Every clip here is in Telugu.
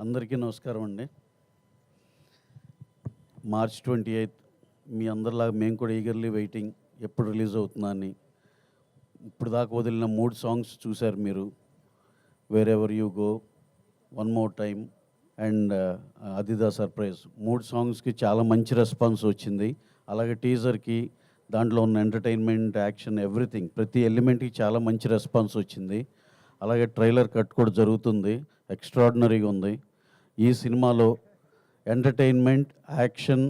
అందరికీ నమస్కారం అండి. మార్చ్ 28 మీ అందరిలాగా మేము కూడా ఈగర్లీ వెయిటింగ్ ఎప్పుడు రిలీజ్ అవుతుందా అని. ఇప్పుడు దాకా వదిలిన 3 సాంగ్స్ చూశారు మీరు. Wear ever you go, one more time and అది ద సర్ప్రైజ్. 3 సాంగ్స్కి చాలా మంచి రెస్పాన్స్ వచ్చింది. అలాగే టీజర్కి, దాంట్లో ఉన్న ఎంటర్టైన్మెంట్, యాక్షన్, ఎవ్రీథింగ్, ప్రతి ఎలిమెంట్కి చాలా మంచి రెస్పాన్స్ వచ్చింది. అలాగే ట్రైలర్ కట్ కూడా జరుగుతుంది, ఎక్స్ట్రాడినరీగా ఉంది. ఈ సినిమాలో entertainment, action,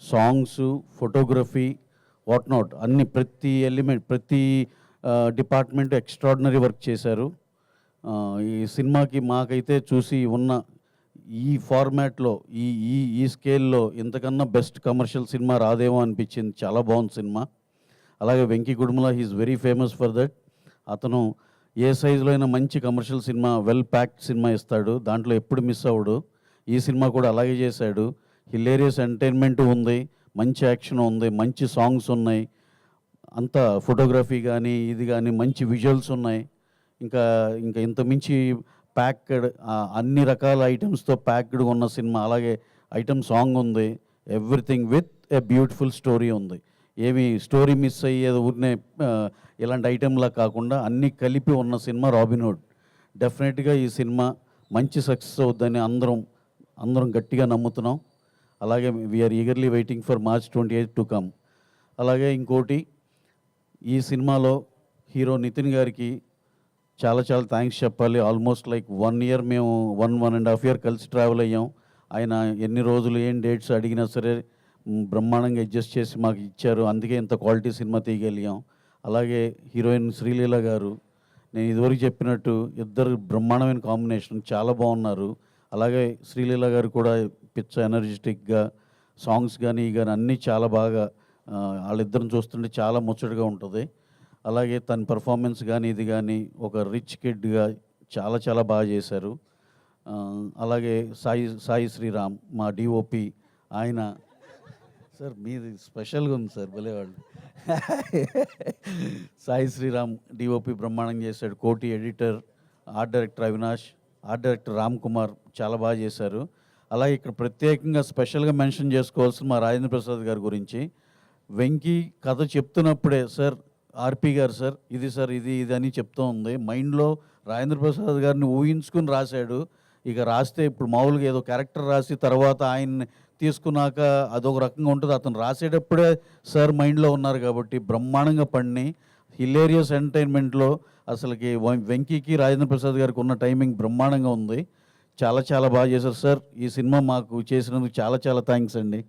songs, photography, what not అన్ని ప్రతి ఎలిమెంట్, ప్రతి డిపార్ట్మెంట్ ఎక్స్ట్రాడినరీ వర్క్ చేశారు. ఈ సినిమాకి మాకైతే చూసి ఉన్న ఈ ఫార్మాట్లో, ఈ ఈ ఈ స్కేల్లో ఇంతకన్నా బెస్ట్ కమర్షియల్ సినిమా రాదేమో అనిపించింది. చాలా బాగుంది సినిమా. అలాగే Venky Gudumala he is very famous for that. అతను ఏ సైజులో అయినా మంచి commercial cinema, well packed cinema ఇస్తాడు, దాంట్లో ఎప్పుడు మిస్ అవ్వడు. ఈ సినిమా కూడా అలాగే చేశాడు. హిలేరియస్ ఎంటర్టైన్మెంట్ ఉంది, మంచి యాక్షన్ ఉంది, మంచి సాంగ్స్ ఉన్నాయి, అంత ఫోటోగ్రఫీ కానీ ఇది కానీ మంచి విజువల్స్ ఉన్నాయి. ఇంకా ఇంకా ఇంత మించి ప్యాక్డ్, అన్ని రకాల ఐటమ్స్తో ప్యాక్డ్గా ఉన్న సినిమా. అలాగే ఐటమ్ సాంగ్ ఉంది, everything with a beautiful story ఉంది. ఏమి స్టోరీ మిస్ అయ్యేది ఊరినే ఇలాంటి ఐటెంలా కాకుండా అన్నీ కలిపి ఉన్న సినిమా రాబిన్హుడ్. డెఫినెట్గా ఈ సినిమా మంచి సక్సెస్ అవుద్దని అందరం గట్టిగా నమ్ముతున్నాం. అలాగే we're eagerly waiting for March 28 to come. అలాగే ఇంకోటి, ఈ సినిమాలో హీరో నితిన్ గారికి చాలా చాలా థ్యాంక్స్ చెప్పాలి. ఆల్మోస్ట్ లైక్ 1 year మేము 1.5 year కలిసి ట్రావెల్ అయ్యాం. ఆయన ఎన్ని రోజులు ఏం డేట్స్ అడిగినా సరే బ్రహ్మాండంగా అడ్జస్ట్ చేసి మాకు ఇచ్చారు. అందుకే ఇంత క్వాలిటీ సినిమా తీయగలిగాం. అలాగే హీరోయిన్ శ్రీలీల గారు, నేను ఇదివరకు చెప్పినట్టు ఇద్దరు బ్రహ్మాండమైన కాంబినేషన్, చాలా బాగున్నారు. అలాగే శ్రీలీల గారు కూడా పిచ్చ ఎనర్జెటిక్గా, సాంగ్స్ కానీ అన్నీ చాలా బాగా, వాళ్ళిద్దరిని చూస్తుంటే చాలా ముచ్చటగా ఉంటుంది. అలాగే తన పర్ఫార్మెన్స్ కానీ ఇది కానీ ఒక రిచ్ కిడ్గా చాలా చాలా బాగా చేశారు. అలాగే సాయి శ్రీరామ్ మా డిఓపి, ఆయన సార్ మీది స్పెషల్గా ఉంది సార్, భలేవాళ్ళు. సాయి శ్రీరామ్ డిఓపి బ్రహ్మాండంగా చేశాడు. కోటి editor, art director Avinash, art director Ram Kumar చాలా బాగా చేశారు. అలాగే ఇక్కడ ప్రత్యేకంగా స్పెషల్గా మెన్షన్ చేసుకోవాల్సిన మా రాజేంద్ర ప్రసాద్ గారి గురించి. వెంకీ కథ చెప్తున్నప్పుడే సార్, ఆర్పి గారు సార్ ఇది అని చెప్తూ ఉంది. మైండ్లో రాజేంద్ర ప్రసాద్ గారిని ఊహించుకుని రాశాడు. ఇక రాస్తే ఇప్పుడు మామూలుగా ఏదో క్యారెక్టర్ రాసి తర్వాత ఆయన్ని తీసుకున్నాక అదొక రకంగా ఉంటుంది. అతను రాసేటప్పుడే సార్ మైండ్లో ఉన్నారు కాబట్టి బ్రహ్మాండంగా పండి హిలేరియస్ ఎంటర్టైన్మెంట్లో అసలుకి వెంకీకి రాజేంద్ర ప్రసాద్ గారికి ఉన్న టైమింగ్ బ్రహ్మాండంగా ఉంది. చాలా చాలా బాగా చేశారు సార్. ఈ సినిమా మాకు చేసినందుకు చాలా చాలా థ్యాంక్స్ అండి.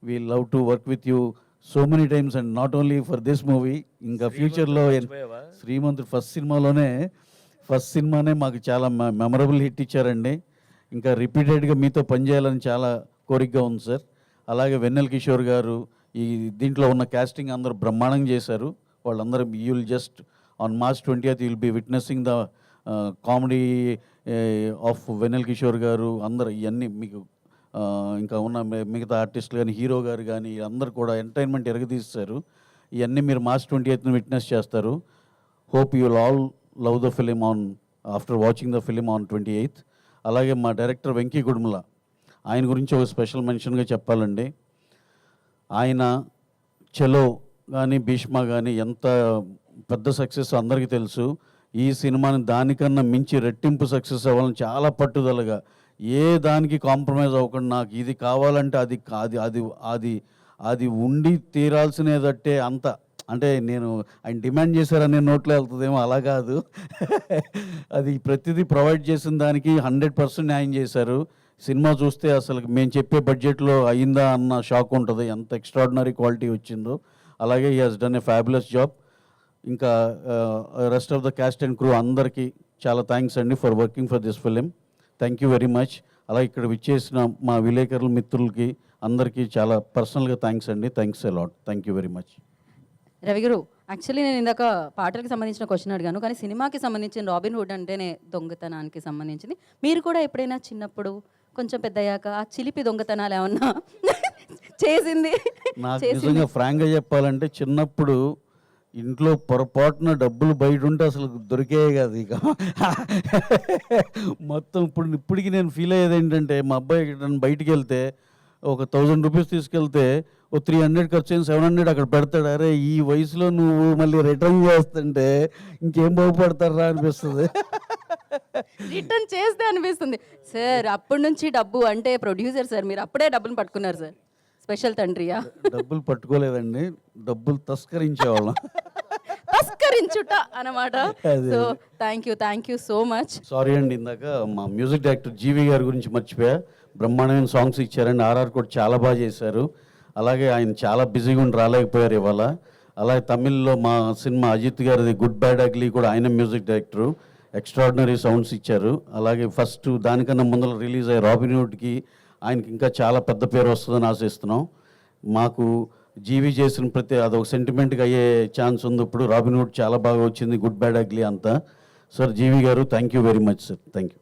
We love to work with you so many times and not only for this movie, ఇంకా ఫ్యూచర్లో శ్రీమంతుడు ఫస్ట్ సినిమానే మాకు చాలా మెమరబుల్ హిట్ ఇచ్చారండి. ఇంకా రిపీటెడ్గా మీతో పనిచేయాలని చాలా కోరికగా ఉంది సార్. అలాగే వెన్నెల కిషోర్ గారు, ఈ దీంట్లో ఉన్న క్యాస్టింగ్ అందరూ బ్రహ్మాండంగా చేశారు. వాళ్ళందరూ you will just on March 20th you will be witnessing the comedy of Vennela Kishore garu. అందరూ ఇవన్నీ మీకు ఇంకా ఉన్న మిగతా ఆర్టిస్టులు కానీ, హీరో గారు కానీ అందరూ కూడా ఎంటర్టైన్మెంట్ ఎరగదీస్తారు. ఇవన్నీ మీరు మార్చ్ 28th విట్నెస్ చేస్తారు. Hope you will all love the film after watching the film on 28th. అలాగే మా డైరెక్టర్ వెంకీ గుడుమల, ఆయన గురించి ఒక స్పెషల్ మెన్షన్గా చెప్పాలండి. ఆయన చలో కానీ, భీష్మ కానీ ఎంత పెద్ద సక్సెస్ అందరికీ తెలుసు. ఈ సినిమాని దానికన్నా మించి రెట్టింపు సక్సెస్ అవ్వాలని చాలా పట్టుదలగా, ఏ దానికి కాంప్రమైజ్ అవ్వకుండా, నాకు ఇది కావాలంటే అది అది అది అది ఉండి తీరాల్సినదట్టే అంత, అంటే నేను ఆయన డిమాండ్ చేశారనే నోట్లో వెళ్తుందేమో, అలా కాదు. అది ప్రతిదీ ప్రొవైడ్ చేసిన దానికి 100% న్యాయం చేశారు. సినిమా చూస్తే అసలు మేము చెప్పే బడ్జెట్లో అయిందా అన్న షాక్ ఉంటుంది, ఎంత ఎక్స్ట్రాడినరీ క్వాలిటీ వచ్చిందో. అలాగే he has done a fabulous job. ఇంకా rest of the cast and crew అందరికీ చాలా థ్యాంక్స్ అండి for working for this film. Thank you very much. అలాగే ఇక్కడ విచ్చేసిన మా విలేకరుల మిత్రులకి అందరికీ చాలా పర్సనల్గా థ్యాంక్స్ అండి. Thanks a lot. Thank you very much. Ravi గారు, యాక్చువల్లీ నేను ఇందాక పాటలకు సంబంధించిన క్వశ్చన్ అడిగాను, కానీ సినిమాకి సంబంధించిన రాబిన్హుడ్ అంటేనే దొంగతనానికి సంబంధించింది. మీరు కూడా ఎప్పుడైనా చిన్నప్పుడు కొంచెం పెద్దయ్యాక ఆ చిలిపి దొంగతనాలు ఏమన్నా చేసింది? నాకు నిజంగా ఫ్రాంక్గా చెప్పాలంటే చిన్నప్పుడు ఇంట్లో పొరపాటున డబ్బులు బయట ఉంటే అసలు దొరికే కాదు ఇక. మొత్తం ఇప్పటికి నేను ఫీల్ అయ్యేది ఏంటంటే, మా అబ్బాయి నన్ను బయటికి వెళ్తే ఒక 1000 రూపీస్ తీసుకెళ్తే ఓ 300 ఖర్చు అయిన 700 అక్కడ పెడతాడు. అరే ఈ వయసులో నువ్వు మళ్ళీ రిటర్న్ చేస్తుంటే ఇంకేం బాగుపడతారా అనిపిస్తుంది. రిటర్న్ చేస్తే అనిపిస్తుంది సార్. అప్పటి నుంచి డబ్బు అంటే ప్రొడ్యూసర్ సార్, మీరు అప్పుడే డబ్బులు పట్టుకున్నారు సార్. స్పెషల్ తండ్రియా? డబ్బులు పట్టుకోలేదండి, డబ్బులు తస్కరించేవాళ్ళం. తస్కరించుట అన్నమాట. అదే. So thank you so much. Sorry అండి, ఇందాక మా మ్యూజిక్ డైరెక్టర్ జీవి గారి గురించి మర్చిపోయా. బ్రహ్మాండమైన సాంగ్స్ ఇచ్చారండి. ఆర్ఆర్ కూడా చాలా బాగా చేశారు. అలాగే ఆయన చాలా బిజీగా ఉండి రాలేకపోయారు ఇవాళ. అలాగే తమిళ్లో మా సినిమా అజిత్ గారిది గుడ్ బ్యాడ్ అగ్లీ కూడా ఆయన మ్యూజిక్ డైరెక్టరు. ఎక్స్ట్రాడినరీ సౌండ్స్ ఇచ్చారు. అలాగే ఫస్ట్ దానికన్నా ముందర రిలీజ్ అయ్యే రాబిన్ హుడ్కి ఆయనకి ఇంకా చాలా పెద్ద పేరు వస్తుందని ఆశిస్తున్నాం. మాకు జీవి చేసిన అదొక సెంటిమెంట్గా అయ్యే ఛాన్స్ ఉంది. ఇప్పుడు రాబిన్ హుడ్ చాలా బాగా వచ్చింది, గుడ్ బ్యాడ్ అగ్లీ అంతా. సార్ జీవి గారు thank you very much sir. Thank you.